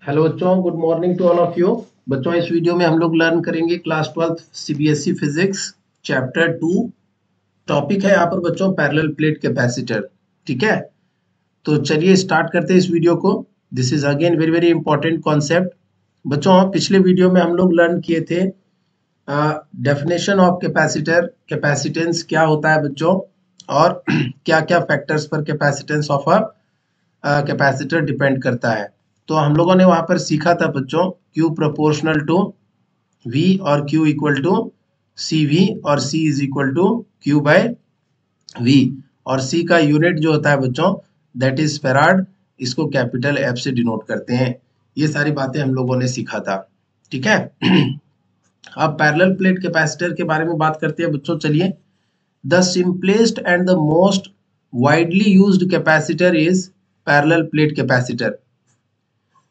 Hello बच्चों, good morning to all of you. बच्चों, इस वीडियो में हम लोग लर्न करेंगे class 12 CBSE physics chapter 2। Topic है यहाँ पर बच्चों पैरेलल प्लेट कैपेसिटर। ठीक है, तो चलिए स्टार्ट करते हैं इस वीडियो को। This is again very very important concept. बच्चों, पिछले वीडियो में हम लोग लर्न किए थे डेफिनेशन ऑफ कैपेसिटर, कैपेसिटेंस क्या होता है बच्चों, और क्या क्या फैक्टर्स पर capacitance of a capacitor depend करता है। तो हम लोगों ने वहां पर सीखा था बच्चों Q प्रोपोर्शनल टू V और Q equal to C V और C is equal to Q by V। और C का यूनिट जो होता है बच्चों दैट इज फेराड, इसको कैपिटल F से डिनोट करते हैं। ये सारी बातें हम लोगों ने सीखा था। ठीक है। अब पैरेलल प्लेट कैपेसिटर के बारे में बात करते हैं बच्चों। चलिए, the simplest and the most widely used capacitor is parallel plate capacitor.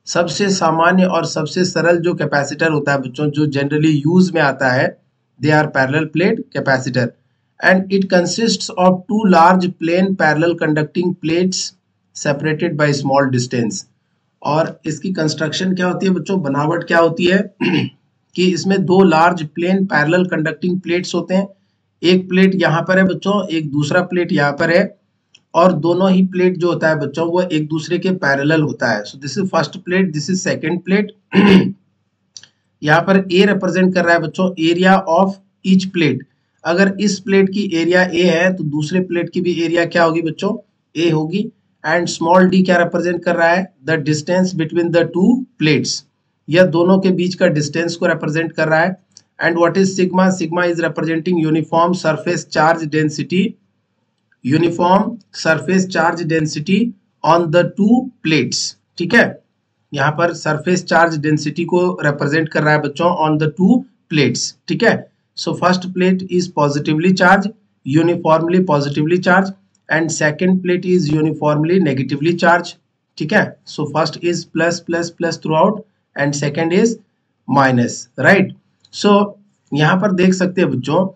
सबसे सामान्य और सबसे सरल जो कैपेसिटर होता है बच्चों, जो जनरली यूज में आता है, they are parallel plate capacitor and it consists of two large plane parallel conducting plates separated by small distance. और इसकी कंस्ट्रक्शन क्या होती है बच्चों, बनावट क्या होती है कि इसमें दो large plane parallel conducting plates होते हैं। एक प्लेट यहाँ पर है बच्चों, एक दूसरा प्लेट यहाँ पर है, और दोनों ही प्लेट जो होता है बच्चों वो एक दूसरे के पैरेलल होता है। सो this is first plate, this is second plate. यहाँ पर ए रिप्रेजेंट कर रहा है बच्चों एरिया ऑफ ईच प्लेट। अगर इस प्लेट की एरिया ए है तो दूसरे प्लेट की भी एरिया क्या होगी बच्चों, ए होगी। एंड स्मॉल डी क्या रिप्रेजेंट कर रहा है, the distance between the two plates, यह दोनों के बीच का डिस्टेंस को रिप्रेजेंट कर रहा है। And what is sigma, sigma is representing uniform surface charge density, uniform surface charge density on the two plates. ठीक है, यहाँ पर सरफेस चार्ज डेंसिटी को रिप्रेजेंट कर रहा है बच्चों ऑन द टू प्लेट्स। ठीक है, so first plate is positively charge, uniformly positively charge, and second plate is uniformly negatively charge. ठीक है, so first is plus plus plus throughout and second is minus, right. So यहाँ पर देख सकते हैं बच्चों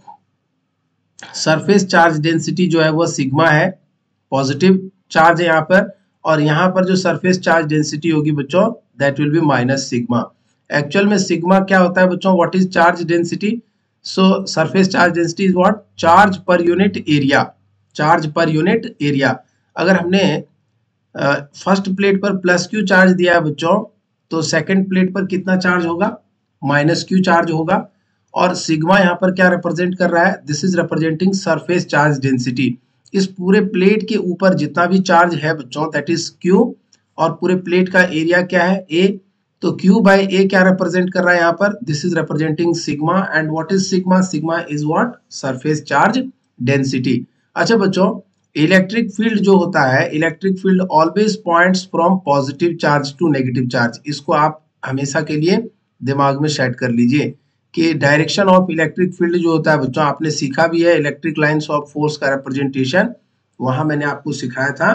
सरफेस चार्ज डेंसिटी जो है वो सिग्मा है, पॉजिटिव चार्ज है यहाँ पर, और यहाँ पर जो सरफेस चार्ज डेंसिटी होगी बच्चों that will be minus sigma. Actual में सिग्मा क्या होता है बच्चों, what is charge density, so surface charge density is what, charge पर यूनिट एरिया, चार्ज पर यूनिट एरिया। अगर हमने फर्स्ट प्लेट पर प्लस क्यू चार्ज दिया है बच्चों, तो सेकंड प्लेट पर कितना चार्ज होगा, माइनस क्यू चार्ज होगा। और सिग्मा यहाँ पर क्या रिप्रेजेंट कर रहा है, this is representing surface charge density. इस पूरे प्लेट के ऊपर जितना भी चार्ज है बच्चों दैट इज क्यू, और पूरे प्लेट का एरिया क्या है, ए, तो क्यू बाय ए क्या रिप्रेजेंट कर रहा है यहाँ पर, this is representing sigma. And what is sigma, sigma is what, surface charge density. अच्छा बच्चों, इलेक्ट्रिक फील्ड जो होता है, electric field always points from positive charge to negative charge. इसको आप हमेशा के लिए दिमाग में सेट कर लीजिए कि डायरेक्शन ऑफ इलेक्ट्रिक फील्ड जो होता है बच्चों, आपने सीखा भी है इलेक्ट्रिक लाइंस ऑफ फोर्स का रिप्रेजेंटेशन। वहां मैंने आपको सिखाया था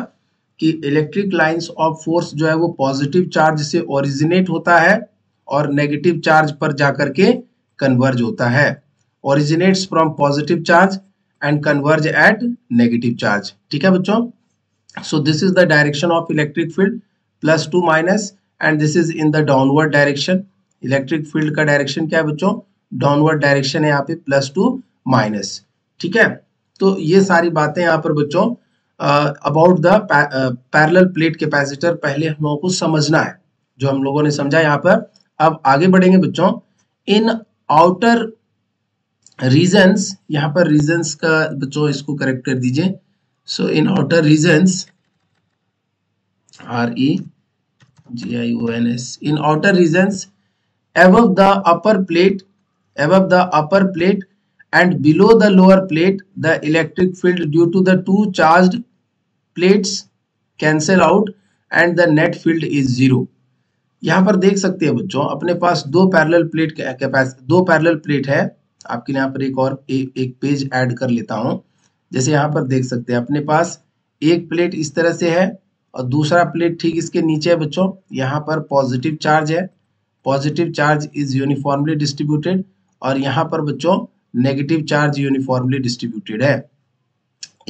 कि इलेक्ट्रिक लाइंस ऑफ फोर्स जो है वो पॉजिटिव चार्ज से ओरिजिनेट होता है और नेगेटिव चार्ज पर जाकर के कन्वर्ज होता है। Originates from positive charge and converge eight negative charge. ठीक है बच्चों, सो this is the direction of electric field, plus two minus, and this is in the downward direction. Electric field का direction क्या है बच्चों, डाउनवर्ड डायरेक्शन है यहाँ पे, प्लस टू माइनस। ठीक है, तो ये सारी बातें यहाँ पर बच्चों about the parallel plate capacitor पहले हम लोगों को समझना है, जो हम लोगों ने समझा यहाँ पर। अब आगे बढ़ेंगे बच्चों। इन आउटर रीजन्स, यहाँ पर रीजन्स का बच्चों इसको करेक्ट कर दीजिए। So in outer regions, REGIONS, in outer regions above the upper plate and below the lower plate, the electric field due to the two charged plates cancel out and the net field is zero। यहाँ पर देख सकते हैं बच्चों अपने पास दो parallel plate है। आपके लिए यहाँ पर एक और एक पेज ऐड कर लेता हूँ। जैसे यहाँ पर देख सकते हैं अपने पास एक प्लेट इस तरह से है और दूसरा प्लेट ठीक इसके नीचे है बच्चों। यहाँ पर पॉजिटिव चार्ज है, positive charge is uniformly distributed, और यहाँ पर बच्चों नेगेटिव चार्ज यूनिफॉर्मली डिस्ट्रीब्यूटेड है।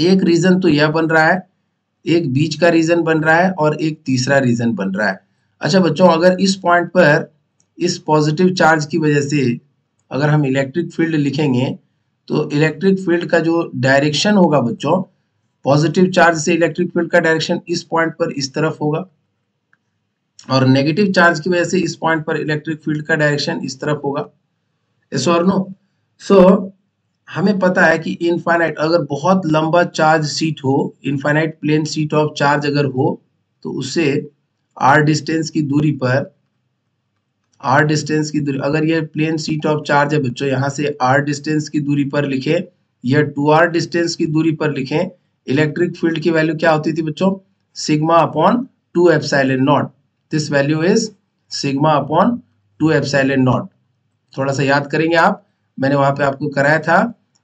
एक रीजन तो यह बन रहा है, एक बीच का रीजन बन रहा है और एक तीसरा रीजन बन रहा है। अच्छा बच्चों, अगर इस पॉइंट पर इस पॉजिटिव चार्ज की वजह से अगर हम इलेक्ट्रिक फील्ड लिखेंगे तो इलेक्ट्रिक फील्ड का जो डायरेक्शन होगा बच्चों, पॉजिटिव चार्ज से इलेक्ट्रिक फील्ड का डायरेक्शन इस पॉइंट पर इस तरफ होगा और नेगेटिव चार्ज की वजह से इस पॉइंट पर इलेक्ट्रिक फील्ड का डायरेक्शन इस तरफ होगा। यस और नो? सो हमें पता है कि इनफाइनाइट अगर बहुत लंबा चार्ज शीट हो, infinite plane sheet of charge अगर हो, तो उससे r डिस्टेंस की दूरी पर अगर ये प्लेन शीट ऑफ चार्ज है बच्चों, यहाँ से r डिस्टेंस की दूरी पर लिखे या 2r डिस्टेंस की दूरी पर लिखें, इलेक्ट्रिक फील्ड की वैल्यू क्या होती थी बच्चों? Sigma upon 2 epsilon naught. This value is sigma upon 2 epsilon not. थोड़ा सा याद करेंगे आप, मैंने वहां पे आपको कराया था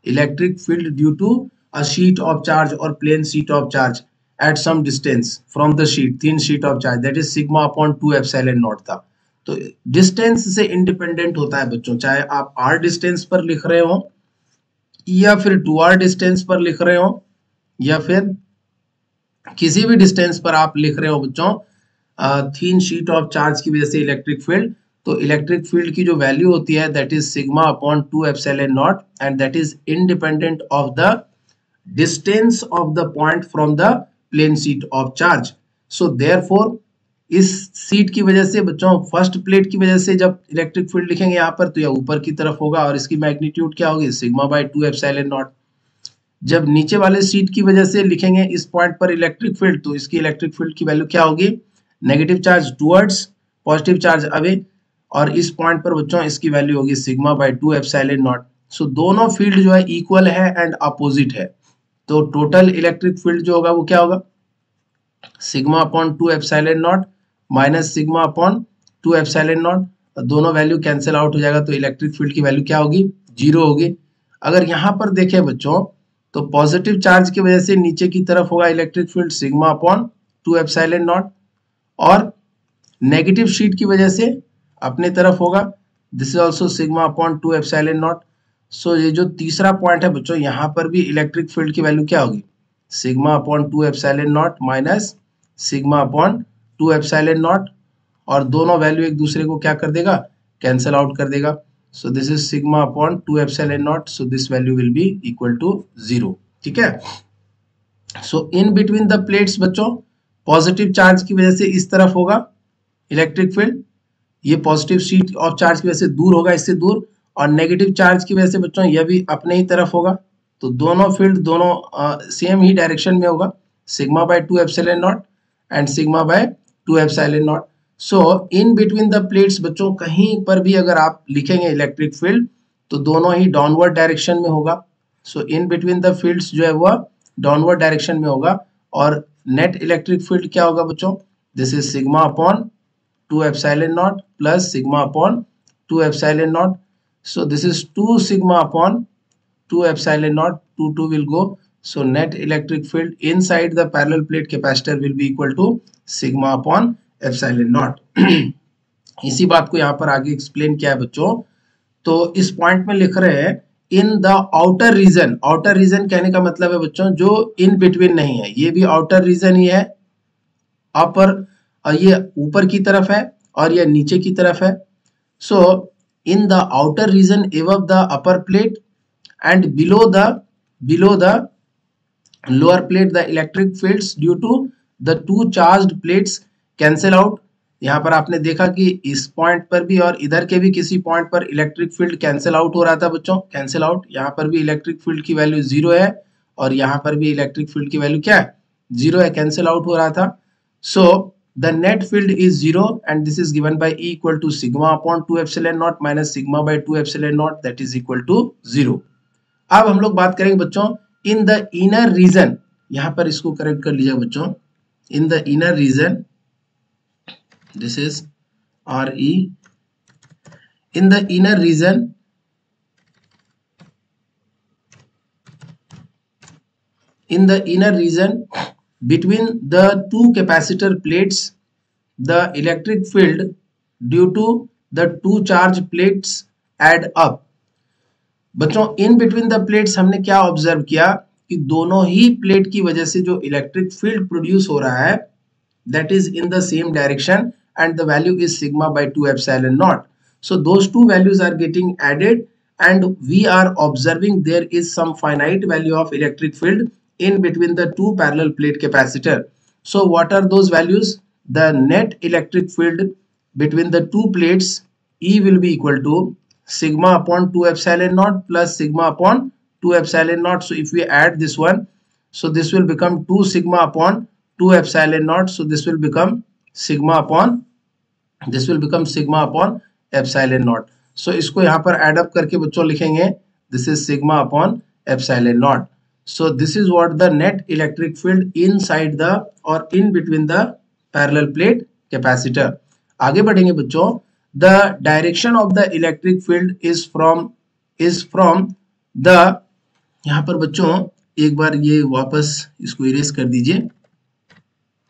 electric field due to a sheet of charge और plane sheet of charge at some distance from the sheet, thin sheet of charge, that is sigma upon 2 epsilon naught था। तो डिस्टेंस से इंडिपेंडेंट होता है बच्चों, चाहे आप r डिस्टेंस पर लिख रहे हो या फिर 2r डिस्टेंस पर लिख रहे हो या फिर किसी भी डिस्टेंस पर आप लिख रहे हो बच्चों, थिन शीट ऑफ चार्ज की वजह से इलेक्ट्रिक फील्ड, तो इलेक्ट्रिक फील्ड की जो वैल्यू होती है that is sigma upon 2 epsilon naught and that is independent of the distance of the point from the plane sheet of charge. So therefore इस sheet की वजह से बच्चों, फर्स्ट प्लेट की वजह से जब इलेक्ट्रिक फील्ड लिखेंगे यहाँ पर तो यह ऊपर की तरफ होगा और इसकी मैग्नीट्यूड क्या होगी? Sigma bye 2 epsilon not. जब नीचे वाले सीट की वजह से लिखेंगे इस पॉइंट पर इलेक्ट्रिक फील्ड, तो इसकी इलेक्ट्रिक फील्ड की वैल्यू क्या होगी? Negative charge towards, positive charge away, और इस पॉइंट पर बच्चों इसकी वैल्यू होगी सिग्मा बाय 2 एप्सिलॉन नॉट। सो दोनों फील्ड जो है इक्वल है एंड अपोजिट है, तो टोटल इलेक्ट्रिक फील्ड जो होगा वो क्या होगा? Sigma upon 2 epsilon not minus sigma upon 2 epsilon not, दोनों वैल्यू कैंसिल आउट हो जाएगा, तो इलेक्ट्रिक फील्ड की वैल्यू क्या होगी? 0 होगी। अगर यहाँ पर देखें बच्चों, तो पॉजिटिव चार्ज की वजह से नीचे की तरफ होगा electric field sigma upon 2 epsilon naught और नेगेटिव शीट की वजह से अपने तरफ होगा this is also sigma upon 2 epsilon naught. So ये जो तीसरा पॉइंट है बच्चों, यहाँ पर भी इलेक्ट्रिक फील्ड की वैल्यू क्या होगी? Sigma upon 2 epsilon not minus sigma upon 2 epsilon naught, और दोनों वैल्यू एक दूसरे को क्या कर देगा? कैंसिल आउट कर देगा। So this is sigma upon 2 epsilon naught, so this value will be equal to 0। ठीक है। So in between the plates बच्चों, पॉजिटिव चार्ज की वजह से इस तरफ होगा इलेक्ट्रिक फील्ड, ये पॉजिटिव शीट ऑफ चार्ज की वजह से दूर होगा, इससे दूर, और नेगेटिव चार्ज की वजह से बच्चों यह भी अपने ही तरफ होगा, तो दोनों फील्ड दोनों सेम ही डायरेक्शन में होगा, sigma bye 2 epsilon naught and sigma bye 2 epsilon naught. So in between the plates बच्चों, कहीं पर भी अगर आप लिखेंगे इलेक्ट्रिक फील्ड तो दोनों ही डाउनवर्ड डायरेक्शन में होगा। सो इन बिटवीन द फील्ड्स जो है वह डाउनवर्ड डायरेक्शन में होगा, और नेट इलेक्ट्रिक फील्ड क्या होगा बच्चों? This is sigma upon 2 epsilon not plus sigma upon 2 epsilon not. So this is 2 sigma upon 2 epsilon naught, 2 will go. So net electric field inside the parallel plate capacitor will be equal to sigma upon epsilon naught. इसी बात को यहाँ पर आगे explain किया है बच्चों। तो इस पॉइंट में लिख रहे हैं in the outer region. Outer region कहने का मतलब है बच्चों जो इन बिटवीन नहीं है, ये भी आउटर रीजन ही है, अपर, ये ऊपर की तरफ है और ये नीचे की तरफ है। सो in the outer region above the upper plate and below the lower plate the electric fields due to the two charged plates cancel out। यहाँ पर आपने देखा कि इस पॉइंट पर भी और इधर के भी किसी पॉइंट पर इलेक्ट्रिक फील्ड कैंसिल आउट हो रहा था बच्चों, कैंसिल आउट। यहाँ पर भी इलेक्ट्रिक फील्ड की वैल्यू 0 है और यहाँ पर भी इलेक्ट्रिक फील्ड की वैल्यू क्या है? 0 है, कैंसिल आउट हो रहा था। सो the net field is 0 and this is given by E equal to sigma upon 2 epsilon naught minus sigma by 2 epsilon naught, that is equal to 0। अब हम लोग बात करेंगे बच्चों in the inner region, यहाँ पर इसको करेक्ट कर लीजिए बच्चों, in the inner region, this is RE, in the inner region between the two capacitor plates the electric field due to the two charge plates add up। बच्चों इन between the plates हमने क्या observe किया कि दोनों ही plate की वजह से जो इलेक्ट्रिक फील्ड प्रोड्यूस हो रहा है that is in the same direction and the value is sigma by 2 epsilon naught. So those two values are getting added and we are observing there is some finite value of electric field in between the two parallel plate capacitor. So what are those values? The net electric field between the two plates, E will be equal to sigma upon 2 epsilon naught plus sigma upon 2 epsilon naught. So if we add this one, so this will become 2 sigma upon 2 epsilon naught. So this will become sigma upon epsilon naught. So इसको यहाँ पर add up करके बच्चों लिखेंगे this is sigma upon epsilon naught. So this is what the net electric field inside the or in between the parallel plate capacitor. आगे बढ़ेंगे बच्चों. The direction of the electric field is from the, यहाँ पर बच्चों एक बार ये वापस इसको इरेज कर दीजिए.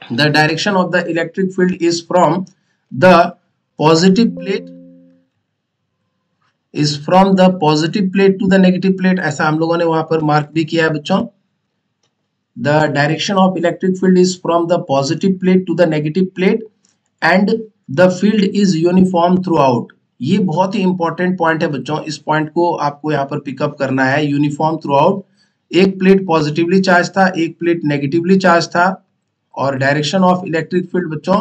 The direction of the electric field is from the positive plate to the negative plate. ऐसा हम लोगों ने वहां पर मार्क भी किया है बच्चों. The direction of electric field is from the positive plate to the negative plate and the field is uniform throughout. ये बहुत ही इंपॉर्टेंट पॉइंट है बच्चों. इस पॉइंट को आपको यहाँ पर पिकअप करना है. Uniform throughout. एक प्लेट पॉजिटिवली चार्ज था, एक प्लेट नेगेटिवली चार्ज था और डायरेक्शन ऑफ इलेक्ट्रिक फील्ड बच्चों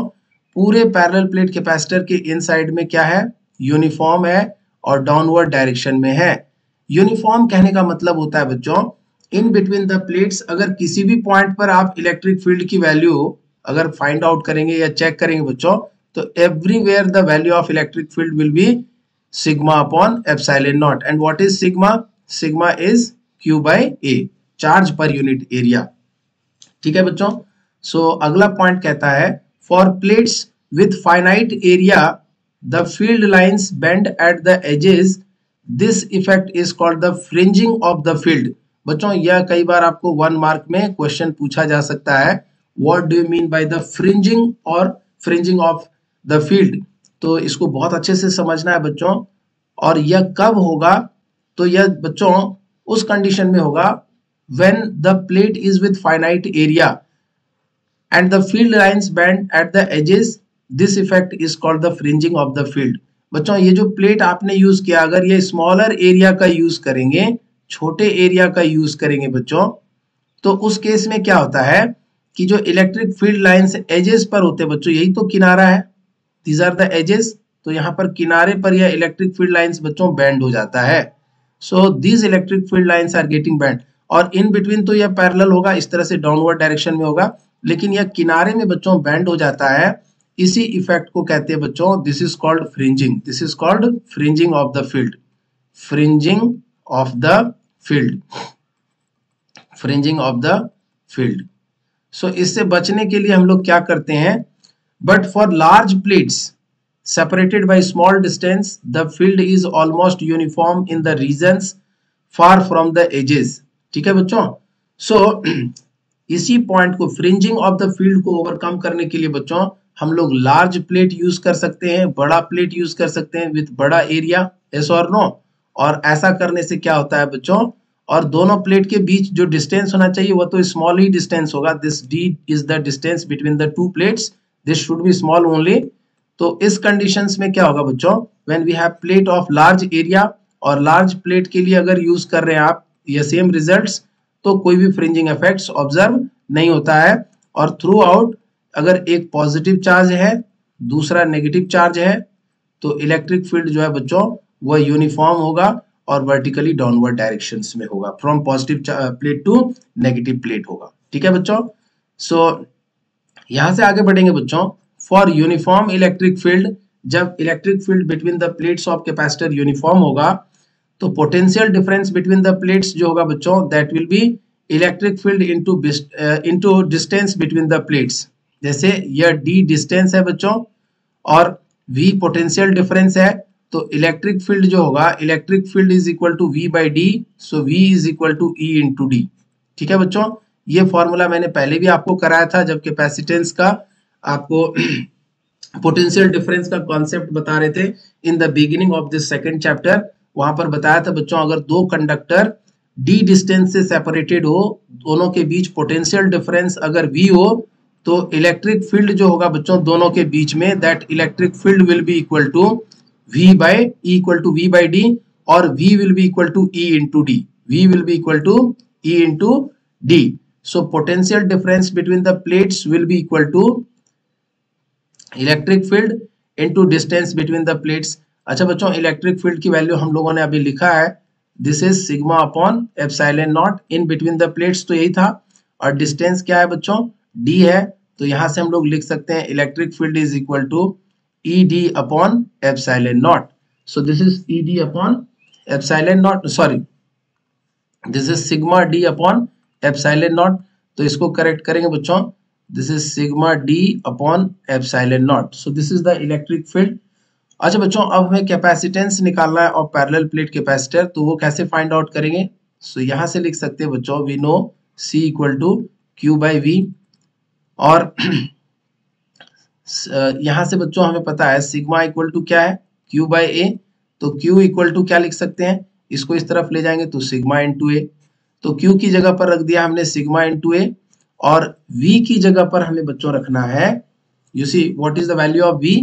पूरे पैरेलल प्लेट कैपेसिटर के इनसाइड में क्या है? यूनिफॉर्म है और डाउनवर्ड डायरेक्शन में है. यूनिफॉर्म कहने का मतलब होता है बच्चों इन बिटवीन द प्लेट्स अगर किसी भी पॉइंट पर आप इलेक्ट्रिक फील्ड की वैल्यू अगर फाइंड आउट करेंगे या चेक करेंगे बच्चों तो everywhere the value of electric field will be sigma upon epsilon naught. And what is sigma? Sigma is Q by A, charge पर यूनिट एरिया. ठीक है बच्चों. सो अगला पॉइंट कहता है for plates with finite area the field lines bend at the edges this effect is called the fringing of the field. बच्चों यह कई बार आपको 1 मार्क में क्वेश्चन पूछा जा सकता है. What do you mean by the fringing और फ्रिंजिंग ऑफ द फील्ड. तो इसको बहुत अच्छे से समझना है बच्चों. और यह कब होगा? तो यह बच्चों उस कंडीशन में होगा when the plate is with finite area and the field lines bend at the edges. This effect is called the fringing of the field. बच्चों ये जो प्लेट आपने यूज किया अगर ये स्मॉलर एरिया का यूज करेंगे, छोटे एरिया का यूज करेंगे बच्चों, तो उस केस में क्या होता है कि जो इलेक्ट्रिक फील्ड लाइंस एजेस पर होते हैं बच्चों, यही तो किनारा है, दीज आर द एजेस. तो यहाँ पर किनारे पर यह इलेक्ट्रिक फील्ड लाइंस बच्चों बेंड हो जाता है. So these electric field lines are getting bend. और इन बिटवीन तो यह पैरेलल होगा, इस तरह से डाउनवर्ड डायरेक्शन में होगा, लेकिन यह किनारे में बच्चों बेंड हो जाता है. इसी इफेक्ट को कहते हैं बच्चों this is called fringing. This is called fringing of the field. Fringing of the field. Fringing of the field. So इससे बचने के लिए हम लोग क्या करते हैं? But for large plates separated by small distance the field is almost uniform in the regions far from the edges. ठीक है बच्चों. सो इसी पॉइंट को फ्रिंजिंग ऑफ द फील्ड को ओवरकम करने के लिए बच्चों हम लोग लार्ज प्लेट यूज कर सकते हैं, बड़ा प्लेट यूज कर सकते हैं विथ बड़ा एरिया. यस और नो? और ऐसा करने से क्या होता है बच्चों, और दोनों प्लेट के बीच जो डिस्टेंस होना चाहिए वो तो स्मॉल ही डिस्टेंस होगा. This d is the distance between the two plates. This should be small only. तो इस कंडीशंस में क्या होगा बच्चों, when we have plate of large area और लार्ज प्लेट के लिए अगर यूज कर रहे हैं आप ये सेम रिजल्ट्स, तो कोई भी फ्रिंजिंग इफेक्ट्स ऑब्जर्व नहीं होता है. और थ्रू आउट अगर एक पॉजिटिव चार्ज है दूसरा नेगेटिव चार्ज है तो इलेक्ट्रिक फील्ड जो है बच्चों वह यूनिफॉर्म होगा और वर्टिकली डाउनवर्ड डायरेक्शंस में होगा. From positive plate to negative plate होगा. ठीक है बच्चों. सो यहां से आगे बढ़ेंगे बच्चों. फॉर यूनिफॉर्म इलेक्ट्रिक फील्ड, जब electric field between the plates of capacitor uniform होगा तो potential difference between the plates जो होगा बच्चों that will be electric field into distance between the plates. जैसे यह d डिस्टेंस है बच्चों और v पोटेंशियल डिफरेंस है, तो इलेक्ट्रिक फील्ड जो होगा electric field is equal to v by D. So v is equal to e into D. ठीक है बच्चों. ये फॉर्मूला मैंने पहले भी आपको कराया था जब कैपेसिटेंस का आपको पोटेंशियल डिफरेंस का कॉन्सेप्ट बता रहे थे in the beginning of this second chapter. वहां पर बताया था बच्चों अगर दो कंडक्टर d डिस्टेंस से सेपरेटेड हो, दोनों के बीच पोटेंशियल डिफरेंस अगर v हो तो इलेक्ट्रिक फील्ड जो होगा बच्चों दोनों के बीच में, that electric field will be equal to V by D, और V will be equal to E into D, V will be equal to E into D. So potential difference between the plates will be equal to electric field into distance between the plates. अच्छा बच्चों, electric field की value हम लोगों ने अभी लिखा है, this is sigma upon epsilon not in between the plates, तो यही था. और डिस्टेंस क्या है बच्चों, d है, तो यहां से हम लोग लिख सकते हैं electric field is equal to E D upon epsilon naught. So this is E D upon epsilon naught, sorry this is sigma D upon epsilon naught. तो इसको करेक्ट करेंगे बच्चों, this is sigma d upon epsilon naught. So this is the electric field. अच्छा बच्चों, अब हमें capacitance निकालना है और पैरेलल प्लेट कैपेसिटर, तो वो कैसे फाइंड आउट करेंगे. सो यहाँ से लिख सकते हैं बच्चों, we know C equal to Q by V, और यहाँ से बच्चों हमें पता है सिग्मा इक्वल टू क्या है, Q बाई A. तो Q इक्वल टू क्या लिख सकते हैं, इसको इस तरफ ले जाएंगे तो सिग्मा इंटू A. तो Q की जगह पर रख दिया हमने सिग्मा इंटू A, और V की जगह पर हमें बच्चों रखना है, you see what is the value of V,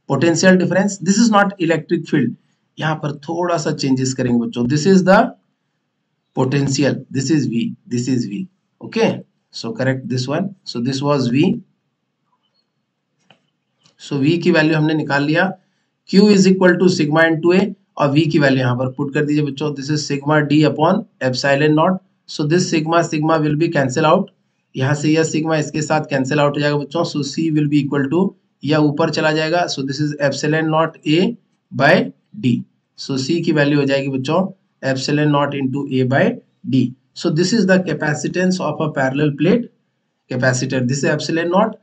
potential difference. This is not electric field, यहाँ पर थोड़ा सा चेंजेस करेंगे बच्चों, this is the potential, this is V, this is V. Okay, so correct this one. So this was V. So V की वैल्यू हमने निकाल लिया, Q is equal to sigma into A, और V की वैल्यू यहाँ पर पुट कर दीजिए बच्चों, this is sigma D upon epsilon naught. So this sigma sigma will be cancel out, यहाँ से यह सिग्मा इसके साथ कैंसिल आउट हो जाएगा बच्चों. So C will be equal to, या ऊपर चला जाएगा, so this is epsilon naught A by D. So C की वैल्यू हो जाएगी बच्चों epsilon naught into A by D. So this is the capacitance of a parallel plate capacitor. This is epsilon naught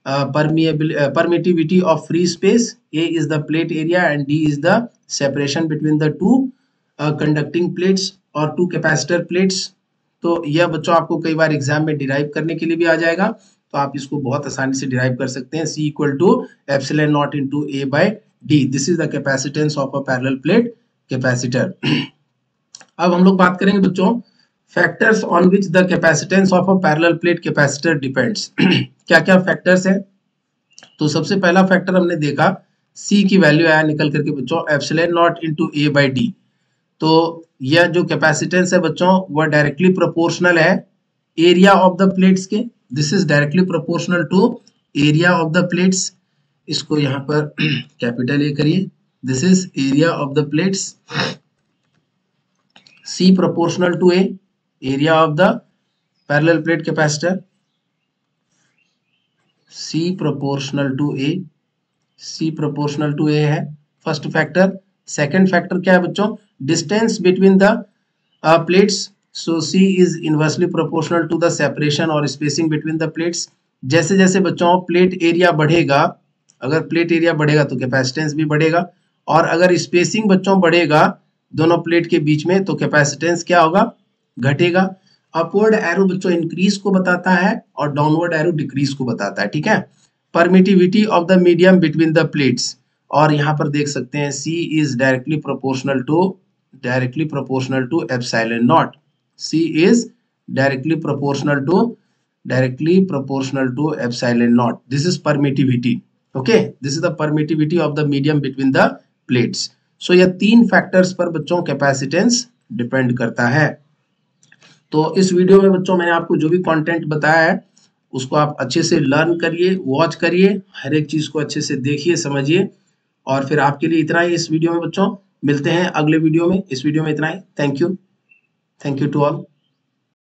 permittivity of free space. A is the plate area and D is the separation between the two conducting plates or two capacitor plates. तो यह बच्चों आपको कई बार exam में derive करने के लिए भी आ जाएगा, तो आप इसको बहुत आसानी से डिराइव कर सकते हैं. C equal to epsilon naught into A by D. This is the capacitance of a parallel plate capacitor. अब हम लोग बात करेंगे बच्चों factors on which the capacitance of a parallel plate capacitor depends. क्या क्या फैक्टर्स है, तो सबसे पहला फैक्टर हमने देखा, C की वैल्यू आया निकल करके बच्चों epsilon naught into A by D. तो यह जो कैपेसिटेंस है बच्चों वह डायरेक्टली प्रोपोर्शनल है एरिया ऑफ द प्लेट्स के. This is directly proportional to area of the plates. इसको यहाँ पर कैपिटल ए करिए, this is area of the plates. C proportional to A, area of the parallel plate capacitor. C proportional to A, C proportional to A है first factor. Second factor क्या है बच्चों, distance between the plates. So C is inversely proportional to the separation और spacing between the plates. जैसे जैसे बच्चों plate area बढ़ेगा, अगर प्लेट एरिया बढ़ेगा तो कैपेसिटेंस भी बढ़ेगा, और अगर स्पेसिंग बच्चों बढ़ेगा दोनों प्लेट के बीच में तो कैपेसिटेंस क्या होगा, घटेगा. अपवर्ड एरो बच्चों इंक्रीज को बताता है और डाउनवर्ड एरो डिक्रीज को बताता है. ठीक है, permittivity of the medium between the plates, और यहाँ पर देख सकते हैं C is directly proportional to epsilon naught. C is directly proportional to epsilon naught. This is permittivity. Okay, this is the permittivity of the medium between the plates. So यह तीन factors पर बच्चों कैपेसिटेंस डिपेंड करता है. तो इस video में बच्चों मैंने आपको जो भी कंटेंट बताया है उसको आप अच्छे से लर्न करिए, वॉच करिए, हर एक चीज को अच्छे से देखिए, समझिए, और फिर आपके लिए इतना ही इस वीडियो में बच्चों. मिलते हैं अगले वीडियो में. इस वीडियो में इतना ही. Thank you to all.